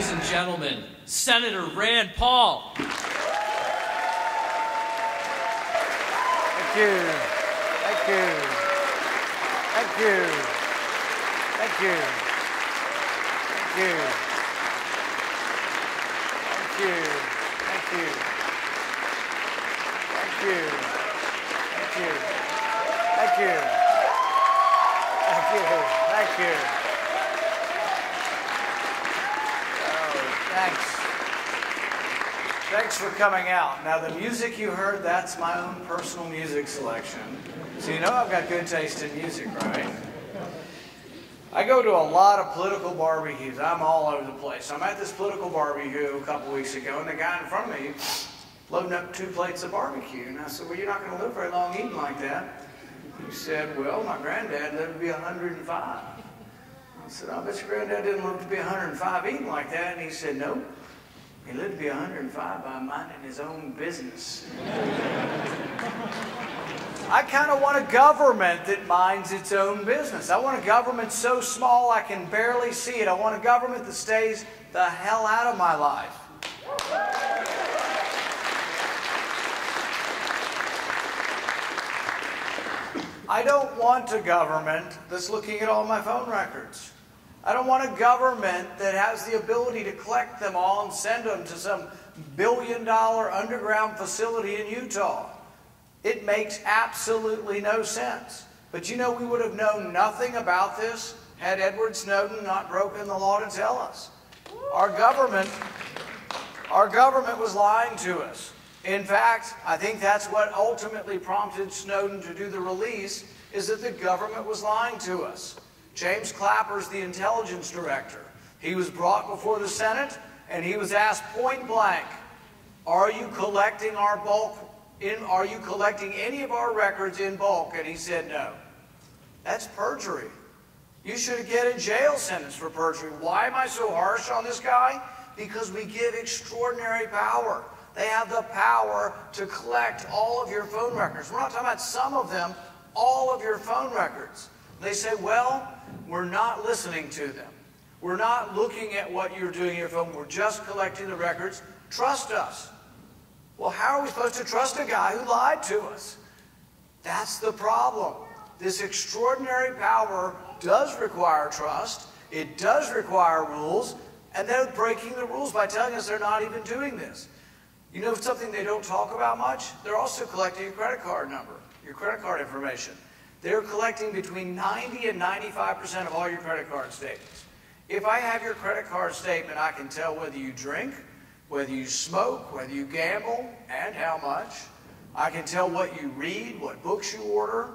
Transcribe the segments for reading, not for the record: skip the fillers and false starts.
Ladies and gentlemen, Senator Rand Paul. Thank you. Thank you. Thank you. Thank you. Thank you. Thank you. Thank you. Thank you. Thank you. Thank you. Thank you. Thank you. Thanks. Thanks for coming out. Now, the music you heard, that's my own personal music selection. So you know I've got good taste in music, right? I go to a lot of political barbecues. I'm all over the place. I'm at this political barbecue a couple weeks ago, and the guy in front of me loading up 2 plates of barbecue. And I said, well, you're not going to live very long eating like that. He said, well, my granddad lived to be 105. I said, I bet your granddad didn't live to be 105 eating like that. And he said, no, he lived to be 105 by minding his own business. I kind of want a government that minds its own business. I want a government so small I can barely see it. I want a government that stays the hell out of my life. I don't want a government that's looking at all my phone records. I don't want a government that has the ability to collect them all and send them to some billion-dollar underground facility in Utah. It makes absolutely no sense. But you know, we would have known nothing about this had Edward Snowden not broken the law to tell us. Our government was lying to us. In fact, I think that's what ultimately prompted Snowden to do the release, is that the government was lying to us. James Clapper's the intelligence director. He was brought before the Senate and he was asked point blank, are you collecting our bulk? Are you collecting any of our records in bulk? And he said no. That's perjury. You should get a jail sentence for perjury. Why am I so harsh on this guy? Because we give extraordinary power. They have the power to collect all of your phone records. We're not talking about some of them, all of your phone records. They say, well, we're not listening to them. We're not looking at what you're doing in your phone. We're just collecting the records. Trust us. Well, how are we supposed to trust a guy who lied to us? That's the problem. This extraordinary power does require trust. It does require rules. And they're breaking the rules by telling us they're not even doing this. You know something they don't talk about much? They're also collecting your credit card number, your credit card information. They're collecting between 90 and 95% of all your credit card statements. If I have your credit card statement, I can tell whether you drink, whether you smoke, whether you gamble, and how much. I can tell what you read, what books you order.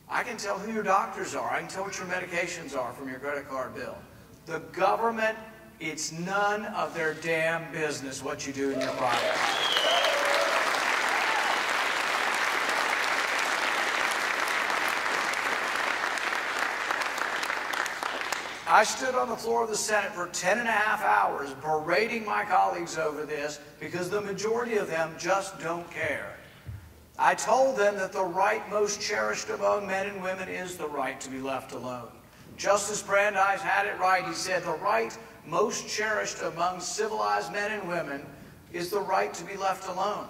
I can tell who your doctors are. I can tell what your medications are from your credit card bill. The government, it's none of their damn business what you do in your private life. I stood on the floor of the Senate for 10.5 hours berating my colleagues over this because the majority of them just don't care. I told them that the right most cherished among men and women is the right to be left alone. Justice Brandeis had it right. He said the right most cherished among civilized men and women is the right to be left alone.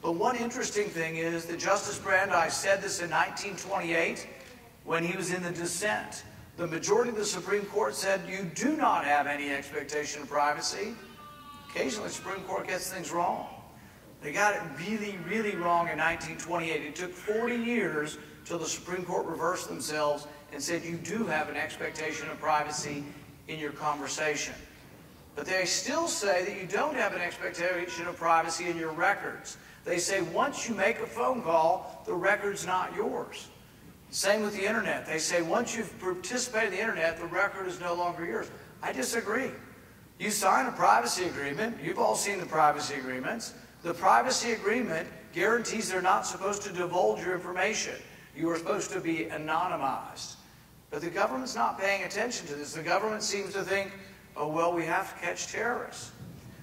But one interesting thing is that Justice Brandeis said this in 1928 when he was in the dissent. The majority of the Supreme Court said you do not have any expectation of privacy. Occasionally the Supreme Court gets things wrong. They got it really, really wrong in 1928. It took 40 years till the Supreme Court reversed themselves and said you do have an expectation of privacy in your conversation. But they still say that you don't have an expectation of privacy in your records. They say once you make a phone call, the record's not yours. Same with the internet. They say once you've participated in the internet, the record is no longer yours. I disagree. You sign a privacy agreement. You've all seen the privacy agreements. The privacy agreement guarantees they're not supposed to divulge your information. You are supposed to be anonymized. But the government's not paying attention to this. The government seems to think, oh, well, we have to catch terrorists.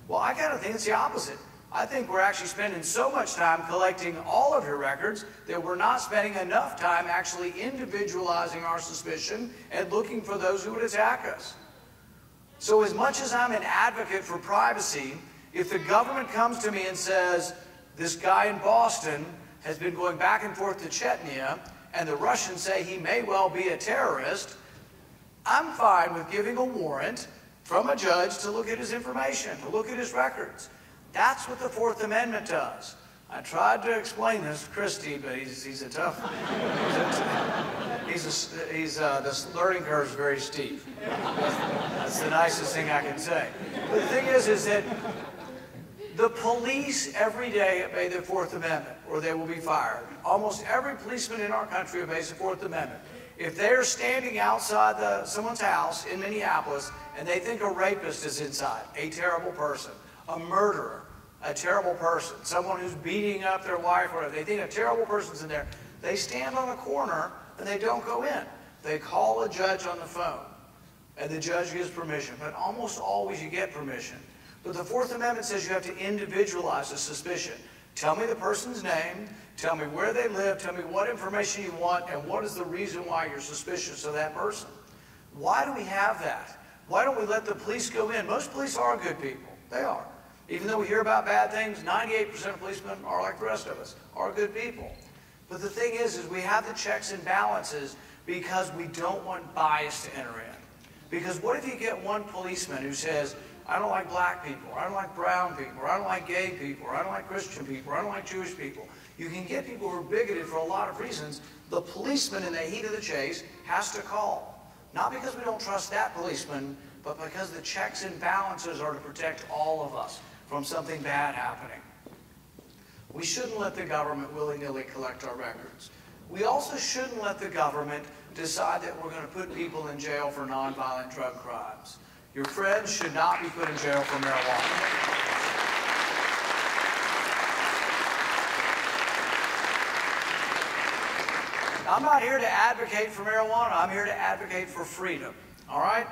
Well, I kind of think it's the opposite. I think we're actually spending so much time collecting all of your records that we're not spending enough time actually individualizing our suspicion and looking for those who would attack us. So as much as I'm an advocate for privacy, if the government comes to me and says, this guy in Boston has been going back and forth to Chechnya, and the Russians say he may well be a terrorist, I'm fine with giving a warrant from a judge to look at his information, to look at his records. That's what the Fourth Amendment does. I tried to explain this to Christie, but he's a tough one. The learning curve is very steep. That's the nicest thing I can say. But the thing is that the police every day obey the Fourth Amendment, or they will be fired. Almost every policeman in our country obeys the Fourth Amendment. If they're standing outside someone's house in Minneapolis and they think a rapist is inside, a terrible person, a murderer, a terrible person, someone who's beating up their wife, or if they think a terrible person's in there, they stand on a corner and they don't go in. They call a judge on the phone, and the judge gives permission, but almost always you get permission. But the Fourth Amendment says you have to individualize the suspicion. Tell me the person's name, tell me where they live, tell me what information you want, and what is the reason why you're suspicious of that person. Why do we have that? Why don't we let the police go in? Most police are good people. They are. Even though we hear about bad things, 98% of policemen are like the rest of us, are good people. But the thing is we have the checks and balances because we don't want bias to enter in. Because what if you get one policeman who says, I don't like black people, or I don't like brown people, or I don't like gay people, or I don't like Christian people, or I don't like Jewish people. You can get people who are bigoted for a lot of reasons. The policeman, in the heat of the chase, has to call. Not because we don't trust that policeman, but because the checks and balances are to protect all of us from something bad happening. We shouldn't let the government willy-nilly collect our records. We also shouldn't let the government decide that we're going to put people in jail for nonviolent drug crimes. Your friends should not be put in jail for marijuana. I'm not here to advocate for marijuana. I'm here to advocate for freedom. All right?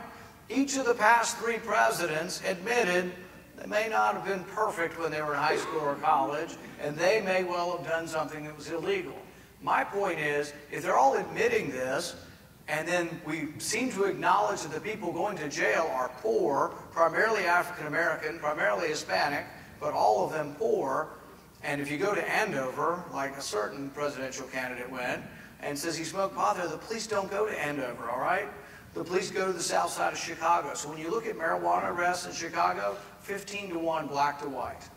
Each of the past 3 presidents admitted they may not have been perfect when they were in high school or college, and they may well have done something that was illegal. My point is, if they're all admitting this, and then we seem to acknowledge that the people going to jail are poor, primarily African American, primarily Hispanic, but all of them poor, and if you go to Andover, like a certain presidential candidate went, and says he smoked pot there, the police don't go to Andover, all right? The police go to the south side of Chicago. So when you look at marijuana arrests in Chicago, 15-to-1 black to white.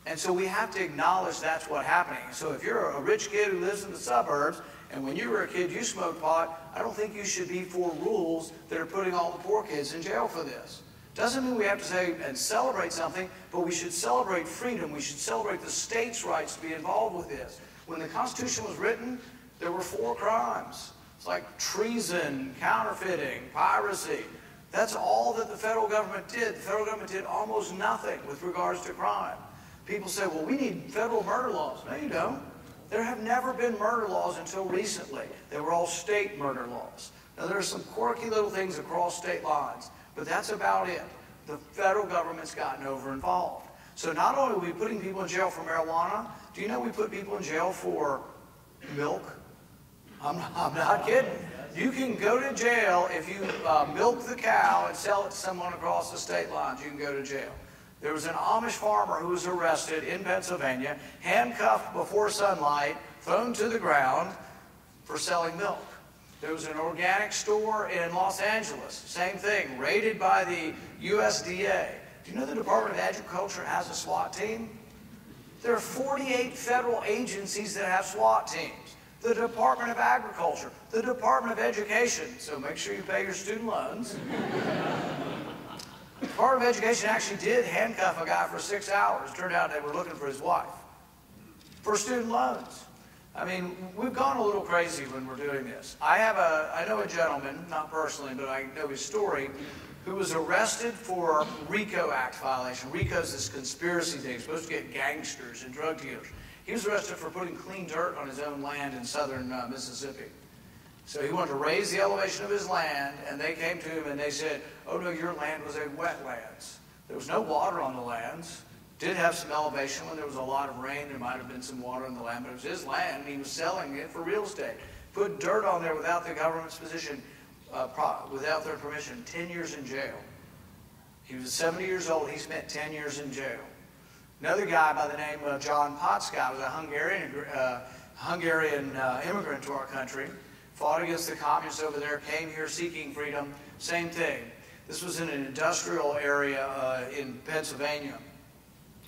And so we have to acknowledge that's what's happening. So if you're a rich kid who lives in the suburbs, and when you were a kid you smoked pot, I don't think you should be for rules that are putting all the poor kids in jail for this. Doesn't mean we have to say and celebrate something, but we should celebrate freedom. We should celebrate the state's rights to be involved with this. When the Constitution was written, there were 4 crimes. It's like treason, counterfeiting, piracy. That's all that the federal government did. The federal government did almost nothing with regards to crime. People say, well, we need federal murder laws. No, you don't. There have never been murder laws until recently. They were all state murder laws. Now, there are some quirky little things across state lines, but that's about it. The federal government's gotten over involved. So not only are we putting people in jail for marijuana, do you know we put people in jail for milk? I'm not kidding. You can go to jail if you milk the cow and sell it to someone across the state lines. You can go to jail. There was an Amish farmer who was arrested in Pennsylvania, handcuffed before sunlight, thrown to the ground for selling milk. There was an organic store in Los Angeles, same thing, raided by the USDA. Do you know the Department of Agriculture has a SWAT team? There are 48 federal agencies that have SWAT teams. The Department of Agriculture, the Department of Education, so make sure you pay your student loans. The Department of Education actually did handcuff a guy for 6 hours. Turned out they were looking for his wife. For student loans. I mean, we've gone a little crazy when we're doing this. I know a gentleman, not personally, but I know his story, who was arrested for RICO Act violation. RICO is this conspiracy thing. It's supposed to get gangsters and drug dealers. He was arrested for putting clean dirt on his own land in southern Mississippi. So he wanted to raise the elevation of his land, and they came to him and they said, oh no, your land was a wetlands. There was no water on the lands. Did have some elevation when there was a lot of rain. There might have been some water on the land, but it was his land, and he was selling it for real estate. Put dirt on there without the government's position, without their permission, 10 years in jail. He was 70 years old. He spent 10 years in jail. Another guy by the name of John Potska was a Hungarian immigrant to our country, fought against the communists over there, came here seeking freedom. Same thing. This was in an industrial area in Pennsylvania.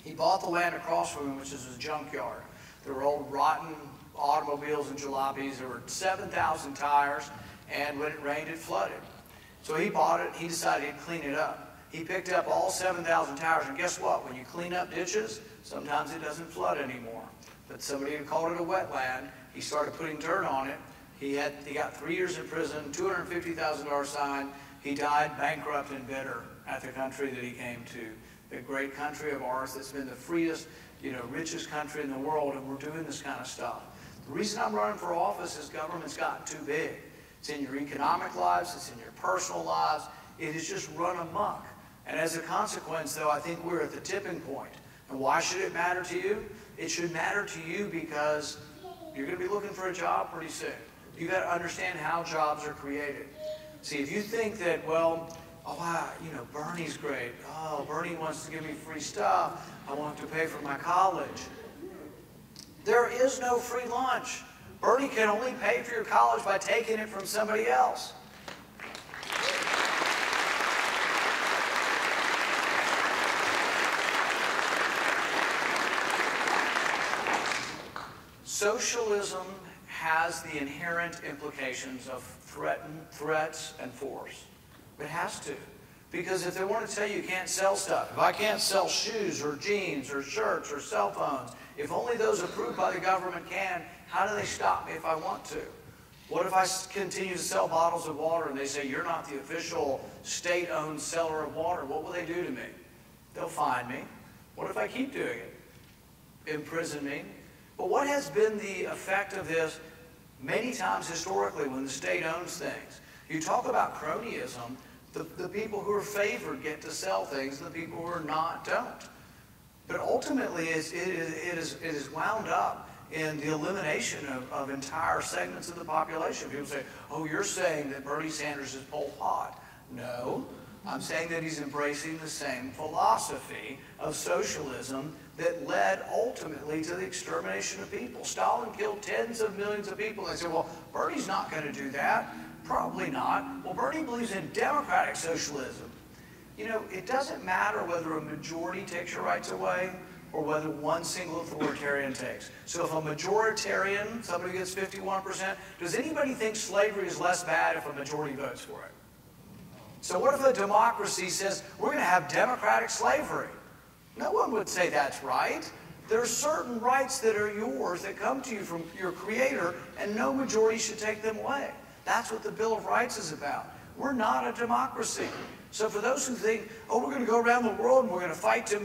He bought the land across from him, which is a junkyard. There were old rotten automobiles and jalopies. There were 7,000 tires, and when it rained, it flooded. So he bought it. He decided he'd clean it up. He picked up all 7,000 tires, and guess what? When you clean up ditches, sometimes it doesn't flood anymore. But somebody had called it a wetland. He started putting dirt on it. He got 3 years in prison, $250,000 fine. He died bankrupt and bitter at the country that he came to. The great country of ours that's been the freest, richest country in the world, and we're doing this kind of stuff. The reason I'm running for office is government's gotten too big. It's in your economic lives, it's in your personal lives. It has just run amok. And as a consequence, though, I think we're at the tipping point. And why should it matter to you? It should matter to you because you're going to be looking for a job pretty soon. You've got to understand how jobs are created. See, if you think that, well, Bernie's great. Oh, Bernie wants to give me free stuff. I want to pay for my college. There is no free lunch. Bernie can only pay for your college by taking it from somebody else. Socialism has the inherent implications of threats and force. It has to. Because if they want to tell you can't sell stuff, if I can't sell shoes or jeans or shirts or cell phones, if only those approved by the government can, how do they stop me if I want to? What if I continue to sell bottles of water and they say you're not the official state-owned seller of water? What will they do to me? They'll fine me. What if I keep doing it? Imprison me. But what has been the effect of this many times historically when the state owns things? You talk about cronyism, the people who are favored get to sell things, and the people who are not don't. But ultimately, it is wound up in the elimination of entire segments of the population. People say, oh, you're saying that Bernie Sanders is Pol Pot. No, I'm saying that he's embracing the same philosophy of socialism that led ultimately to the extermination of people. Stalin killed tens of millions of people. They say, well, Bernie's not going to do that. Probably not. Well, Bernie believes in democratic socialism. It doesn't matter whether a majority takes your rights away or whether one single authoritarian takes. So if a majoritarian, somebody gets 51%, does anybody think slavery is less bad if a majority votes for it? So what if a democracy says, we're going to have democratic slavery? No one would say that's right. There are certain rights that are yours that come to you from your creator, and no majority should take them away. That's what the Bill of Rights is about. We're not a democracy. So for those who think, oh, we're going to go around the world and we're going to fight to,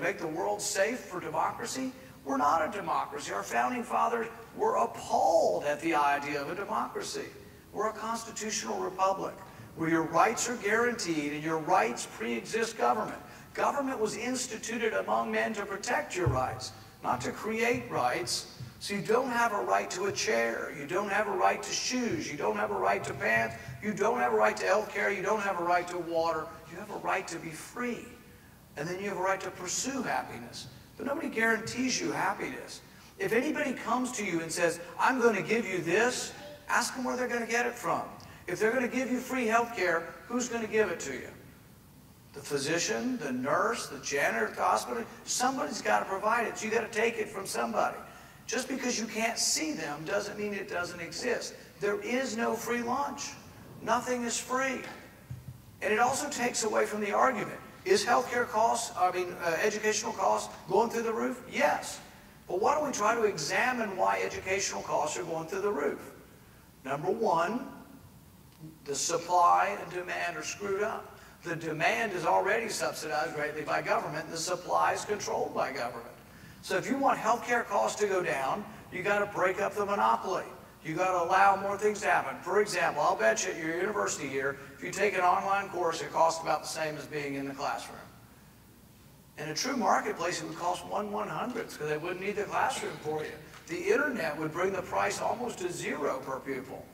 make the world safe for democracy, we're not a democracy. Our founding fathers were appalled at the idea of a democracy. We're a constitutional republic where your rights are guaranteed and your rights pre-exist government. Government was instituted among men to protect your rights, not to create rights. So you don't have a right to a chair. You don't have a right to shoes. You don't have a right to pants. You don't have a right to health care. You don't have a right to water. You have a right to be free. And then you have a right to pursue happiness. But nobody guarantees you happiness. If anybody comes to you and says, I'm going to give you this, ask them where they're going to get it from. If they're going to give you free health care, who's going to give it to you? The physician, the nurse, the janitor at the hospital? Somebody's got to provide it. So you got to take it from somebody. Just because you can't see them doesn't mean it doesn't exist. There is no free lunch. Nothing is free. And it also takes away from the argument. Is healthcare costs, educational costs going through the roof? Yes. But why don't we try to examine why educational costs are going through the roof? Number one, the supply and demand are screwed up. The demand is already subsidized greatly by government, and the supply is controlled by government. So if you want healthcare costs to go down, you got to break up the monopoly. You got to allow more things to happen. For example, I'll bet you at your university here, if you take an online course, it costs about the same as being in the classroom. In a true marketplace, it would cost 1/100th because they wouldn't need the classroom for you. The internet would bring the price almost to zero per pupil.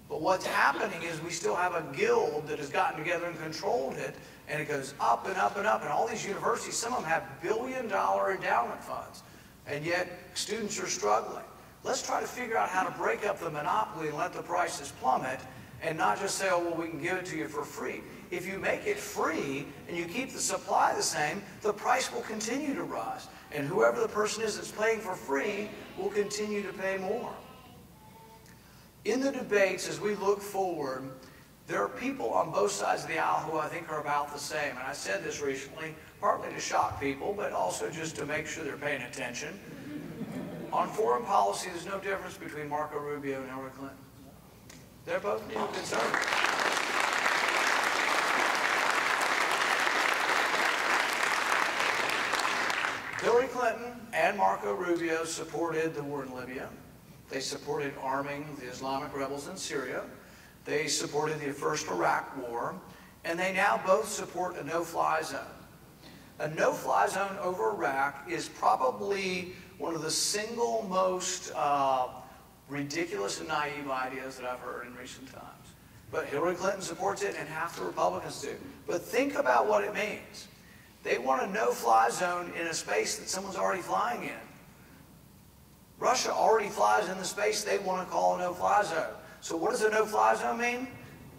But what's happening is we still have a guild that has gotten together and controlled it, and it goes up and up and up. And all these universities, some of them have billion-dollar endowment funds, and yet students are struggling. Let's try to figure out how to break up the monopoly and let the prices plummet, and not just say, oh, well, we can give it to you for free. If you make it free and you keep the supply the same, the price will continue to rise. And whoever the person is that's paying for free will continue to pay more. In the debates, as we look forward, there are people on both sides of the aisle who I think are about the same. And I said this recently, partly to shock people, but also just to make sure they're paying attention. On foreign policy, there's no difference between Marco Rubio and Hillary Clinton. They're both neoconservatives. Hillary Clinton and Marco Rubio supported the war in Libya. They supported arming the Islamic rebels in Syria. They supported the first Iraq war. And they now both support a no-fly zone. A no-fly zone over Iraq is probably one of the single most ridiculous and naive ideas that I've heard in recent times. But Hillary Clinton supports it, and half the Republicans do. But think about what it means. They want a no-fly zone in a space that someone's already flying in. Russia already flies in the space they want to call a no-fly zone. So what does a no-fly zone mean?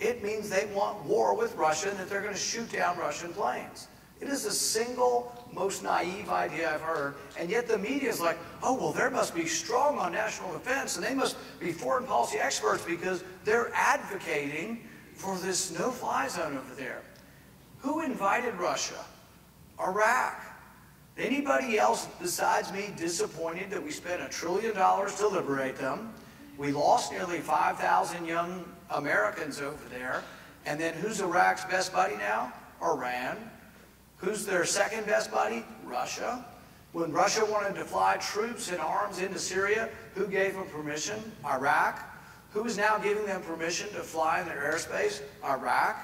It means they want war with Russia and that they're going to shoot down Russian planes. It is the single most naive idea I've heard, and yet the media is like, oh, well, they must be strong on national defense, and they must be foreign policy experts because they're advocating for this no-fly zone over there. Who invited Russia? Iraq. Anybody else besides me disappointed that we spent $1 trillion to liberate them? We lost nearly 5,000 young Americans over there, and then who's Iraq's best buddy now? Iran. Who's their second best buddy? Russia. When Russia wanted to fly troops and arms into Syria, who gave them permission? Iraq. Who is now giving them permission to fly in their airspace? Iraq.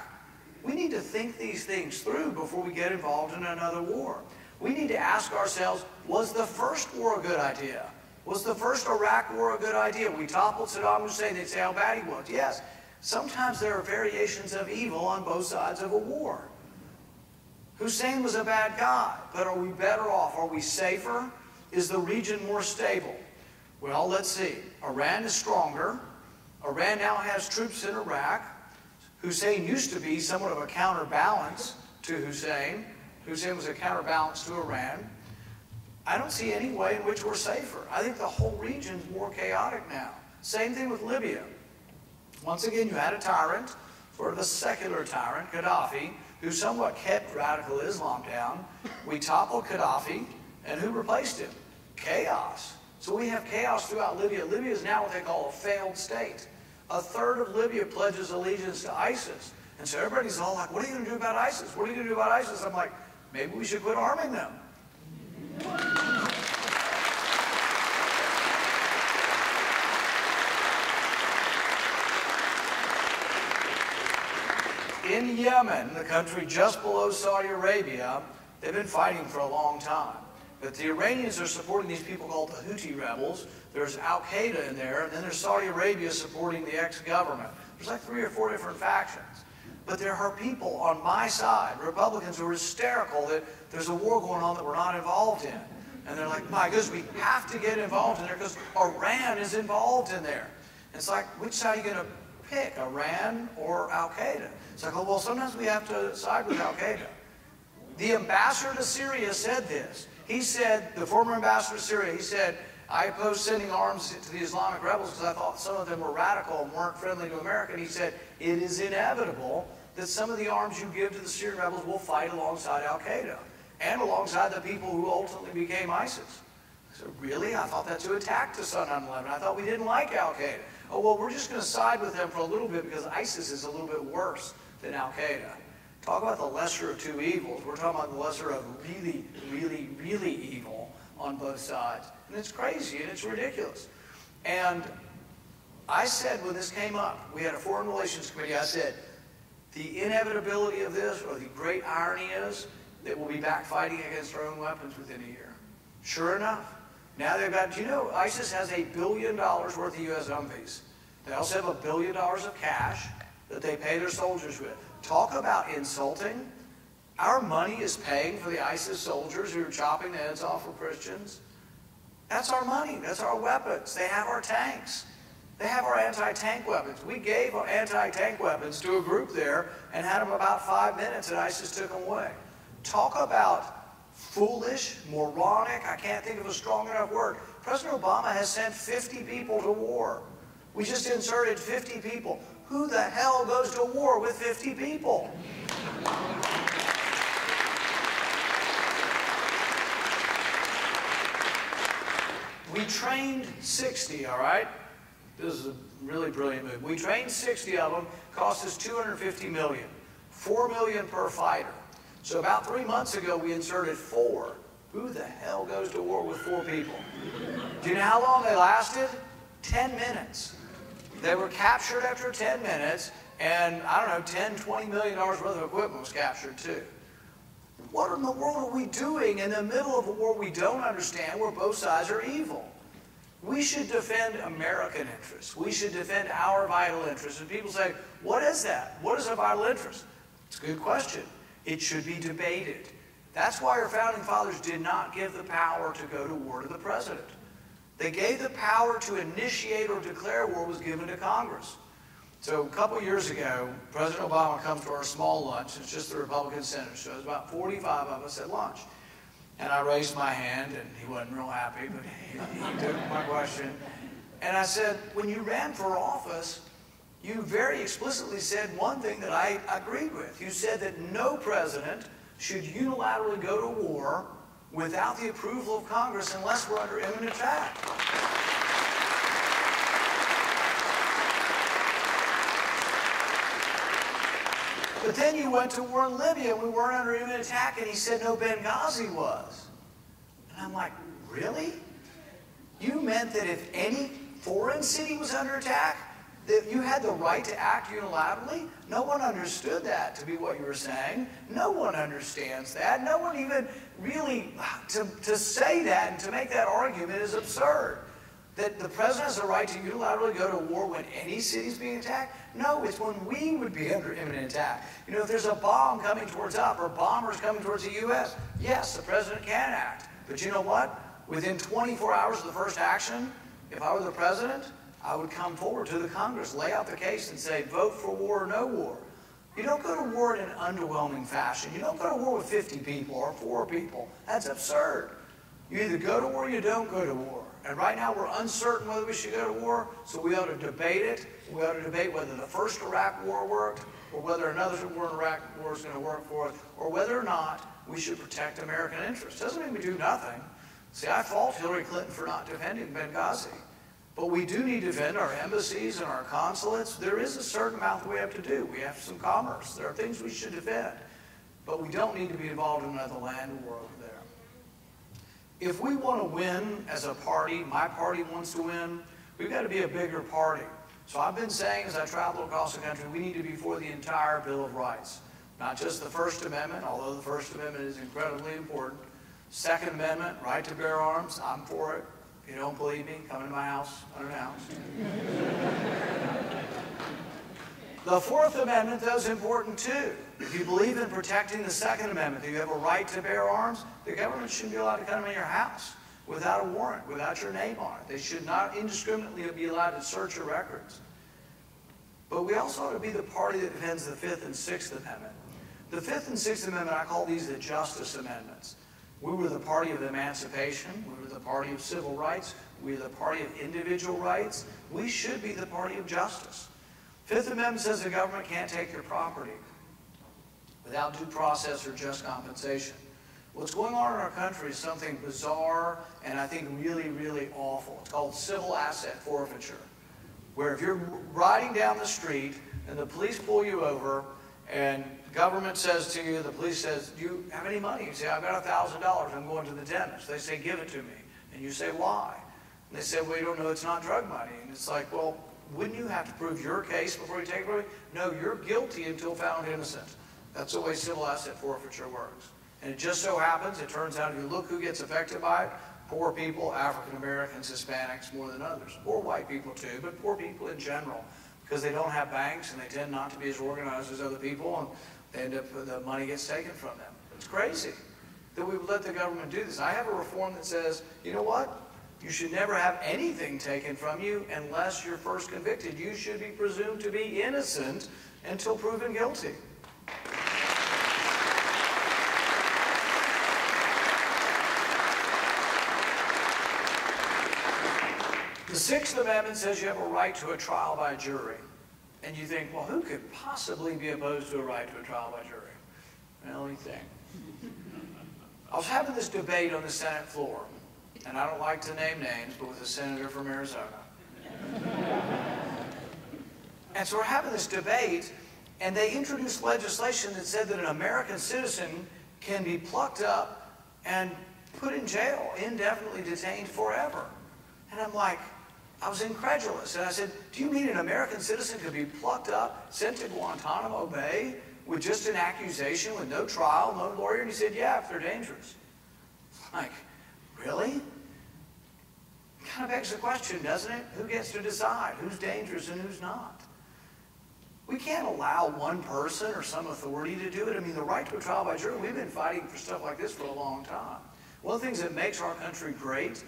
We need to think these things through before we get involved in another war. We need to ask ourselves, was the first war a good idea? Was the first Iraq war a good idea? We toppled Saddam Hussein, they'd say how bad he was. Yes, sometimes there are variations of evil on both sides of a war. Hussein was a bad guy, but are we better off? Are we safer? Is the region more stable? Well, let's see. Iran is stronger. Iran now has troops in Iraq. Hussein used to be somewhat of a counterbalance to Hussein. Hussein was a counterbalance to Iran. I don't see any way in which we're safer. I think the whole region's more chaotic now. Same thing with Libya. Once again, you had a tyrant, sort of a secular tyrant, Gaddafi, who somewhat kept radical Islam down. We toppled Gaddafi, and who replaced him? Chaos. So we have chaos throughout Libya. Libya is now what they call a failed state. A third of Libya pledges allegiance to ISIS. And so everybody's all like, what are you going to do about ISIS? What are you going to do about ISIS? I'm like, maybe we should quit arming them. In Yemen, the country just below Saudi Arabia, they've been fighting for a long time. But the Iranians are supporting these people called the Houthi rebels. There's Al-Qaeda in there, and then there's Saudi Arabia supporting the ex-government. There's like 3 or 4 different factions. But there are people on my side, Republicans, who are hysterical that there's a war going on that we're not involved in. And they're like, my goodness, we have to get involved in there because Iran is involved in there. And it's like, which side are you going to pick, Iran or Al-Qaeda? It's like, oh, well, sometimes we have to side with Al-Qaeda. The ambassador to Syria said this. He said, the former ambassador to Syria, he said, I oppose sending arms to the Islamic rebels because I thought some of them were radical and weren't friendly to America. And he said, it is inevitable that some of the arms you give to the Syrian rebels will fight alongside Al-Qaeda and alongside the people who ultimately became ISIS. I said, really? I thought that's who attacked us on 9/11. I thought we didn't like Al-Qaeda. Oh, well, we're just going to side with them for a little bit because ISIS is a little bit worse than Al-Qaeda. Talk about the lesser of two evils. We're talking about the lesser of really, really, really evil on both sides. And it's crazy and it's ridiculous. And I said when this came up, we had a Foreign Relations Committee, I said, the inevitability of this, or the great irony is, that we'll be back fighting against our own weapons within a year. Sure enough. Now they've got, do you know, ISIS has $1 billion worth of U.S. Humvees. They also have $1 billion of cash that they pay their soldiers with. Talk about insulting. Our money is paying for the ISIS soldiers who are chopping the heads off of Christians. That's our money. That's our weapons. They have our tanks. They have our anti-tank weapons. We gave our anti-tank weapons to a group there and had them about 5 minutes, and ISIS took them away. Talk about foolish, moronic. I can't think of a strong enough word. President Obama has sent 50 people to war. We just inserted 50 people. Who the hell goes to war with 50 people? We trained 60, all right? This is a really brilliant move. We trained 60 of them, cost us $250 million, $4 million per fighter. So about 3 months ago, we inserted 4. Who the hell goes to war with 4 people? Do you know how long they lasted? 10 minutes. They were captured after 10 minutes, and I don't know, $10, $20 million worth of equipment was captured too. What in the world are we doing in the middle of a war we don't understand, where both sides are evil? We should defend American interests. We should defend our vital interests. And people say, what is that? What is a vital interest? It's a good question. It should be debated. That's why our founding fathers did not give the power to go to war to the president. They gave the power to initiate or declare war was given to Congress. So a couple years ago, President Obama comes to our small lunch. It's just the Republican senators. So there's about 45 of us at lunch. And I raised my hand, and he wasn't real happy, but he took my question. And I said, when you ran for office, you very explicitly said one thing that I agreed with. You said that no president should unilaterally go to war without the approval of Congress unless we're under imminent attack. But then you went to war in Libya, and we weren't under imminent attack, and he said, no, Benghazi was. And I'm like, really? You meant that if any foreign city was under attack, that you had the right to act unilaterally? No one understood that to be what you were saying. No one understands that. No one even really, to say that and to make that argument is absurd. That the president has a right to unilaterally go to war when any city is being attacked? No, it's when we would be under imminent attack. You know, if there's a bomb coming towards us or bombers coming towards the U.S., yes, the president can act. But you know what? Within 24 hours of the first action, if I were the president, I would come forward to the Congress, lay out the case and say, vote for war or no war. You don't go to war in an underwhelming fashion. You don't go to war with 50 people or 4 people. That's absurd. You either go to war or you don't go to war. And right now we're uncertain whether we should go to war, so we ought to debate it. We ought to debate whether the first Iraq war worked, or whether another war in Iraq war is going to work for us, or whether or not we should protect American interests. Doesn't mean we do nothing. See, I fault Hillary Clinton for not defending Benghazi. But we do need to defend our embassies and our consulates. There is a certain amount that we have to do. We have some commerce. There are things we should defend. But we don't need to be involved in another land war over there. If we want to win as a party, my party wants to win, we've got to be a bigger party. So I've been saying as I travel across the country, we need to be for the entire Bill of Rights. Not just the First Amendment, although the First Amendment is incredibly important. Second Amendment, right to bear arms, I'm for it. If you don't believe me, come into my house unannounced. The Fourth Amendment, though, is important too. If you believe in protecting the Second Amendment, that you have a right to bear arms, the government shouldn't be allowed to come in your house without a warrant, without your name on it. They should not indiscriminately be allowed to search your records. But we also ought to be the party that defends the Fifth and Sixth Amendment. The Fifth and Sixth Amendment, I call these the Justice Amendments. We were the party of emancipation. We were the party of civil rights. We were the party of individual rights. We should be the party of justice. Fifth Amendment says the government can't take your property without due process or just compensation. What's going on in our country is something bizarre and I think really, really awful. It's called civil asset forfeiture, where if you're riding down the street and the police pull you over and government says to you, the police says, do you have any money? You say, I've got $1,000, I'm going to the dentist. They say, give it to me. And you say, why? And they say, well, you don't know, it's not drug money. And it's like, well, wouldn't you have to prove your case before you take it away? No, you're guilty until found innocent. That's the way civil asset forfeiture works. And it just so happens, it turns out, if you look who gets affected by it, poor people, African Americans, Hispanics more than others. Poor white people too, but poor people in general, because they don't have banks and they tend not to be as organized as other people, and they end up, the money gets taken from them. It's crazy that we would let the government do this. I have a reform that says, you know what? You should never have anything taken from you unless you're first convicted. You should be presumed to be innocent until proven guilty. The Sixth Amendment says you have a right to a trial by jury. And you think, well, who could possibly be opposed to a right to a trial by jury? Well, let me think. I was having this debate on the Senate floor, and I don't like to name names, but with a senator from Arizona. And so we're having this debate, and they introduced legislation that said that an American citizen can be plucked up and put in jail, indefinitely detained forever. And I'm like, I was incredulous. And I said, do you mean an American citizen could be plucked up, sent to Guantanamo Bay with just an accusation, with no trial, no lawyer? And he said, yeah, if they're dangerous. Like, really? Kind of begs the question, doesn't it? Who gets to decide who's dangerous and who's not? We can't allow one person or some authority to do it. I mean, the right to a trial by jury, we've been fighting for stuff like this for a long time. One of the things that makes our country great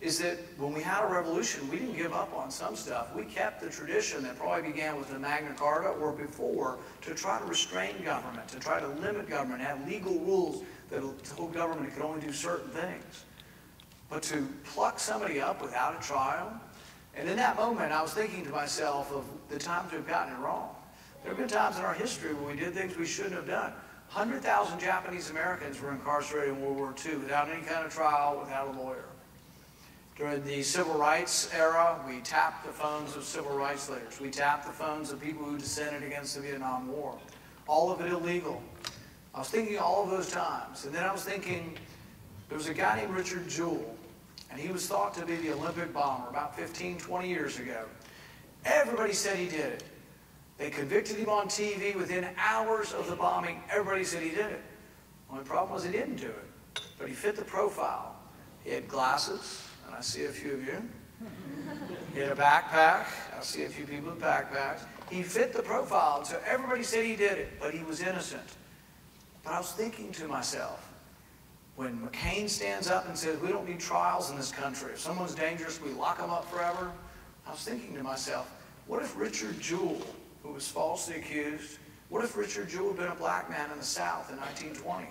is that when we had a revolution, we didn't give up on some stuff. We kept the tradition that probably began with the Magna Carta or before to try to restrain government, to try to limit government, have legal rules that told government it could only do certain things. But to pluck somebody up without a trial, and in that moment I was thinking to myself of the times we've gotten it wrong. There have been times in our history when we did things we shouldn't have done. 100,000 Japanese Americans were incarcerated in World War II without any kind of trial, without a lawyer. During the civil rights era, we tapped the phones of civil rights leaders. We tapped the phones of people who dissented against the Vietnam War. All of it illegal. I was thinking all of those times. And then I was thinking, there was a guy named Richard Jewell, and he was thought to be the Olympic bomber about 15, 20 years ago. Everybody said he did it. They convicted him on TV within hours of the bombing. Everybody said he did it. The only problem was he didn't do it. But he fit the profile. He had glasses. I see a few of you. He had a backpack. I see a few people with backpacks. He fit the profile, so everybody said he did it, but he was innocent. But I was thinking to myself, when McCain stands up and says, we don't need trials in this country. If someone's dangerous, we lock them up forever. I was thinking to myself, what if Richard Jewell, who was falsely accused, what if Richard Jewell had been a black man in the South in 1920?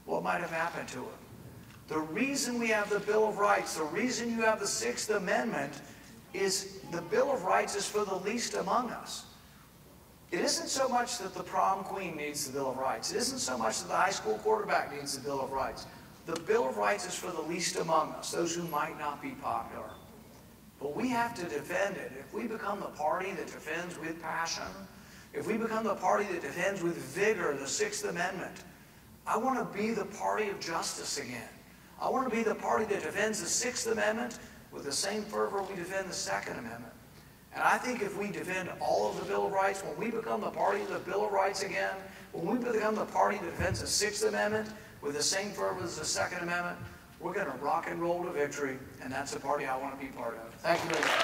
What might have happened to him? The reason we have the Bill of Rights, the reason you have the Sixth Amendment, is the Bill of Rights is for the least among us. It isn't so much that the prom queen needs the Bill of Rights. It isn't so much that the high school quarterback needs the Bill of Rights. The Bill of Rights is for the least among us, those who might not be popular. But we have to defend it. If we become the party that defends with passion, if we become the party that defends with vigor the Sixth Amendment, I want to be the party of justice again. I want to be the party that defends the Sixth Amendment with the same fervor we defend the Second Amendment. And I think if we defend all of the Bill of Rights, when we become the party of the Bill of Rights again, when we become the party that defends the Sixth Amendment with the same fervor as the Second Amendment, we're going to rock and roll to victory, and that's the party I want to be part of. Thank you very much.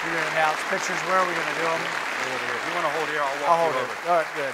You're going to announce pictures. Where are we going to do them? If you want to hold here, I'll I'll walk hold you it. over. All right, good.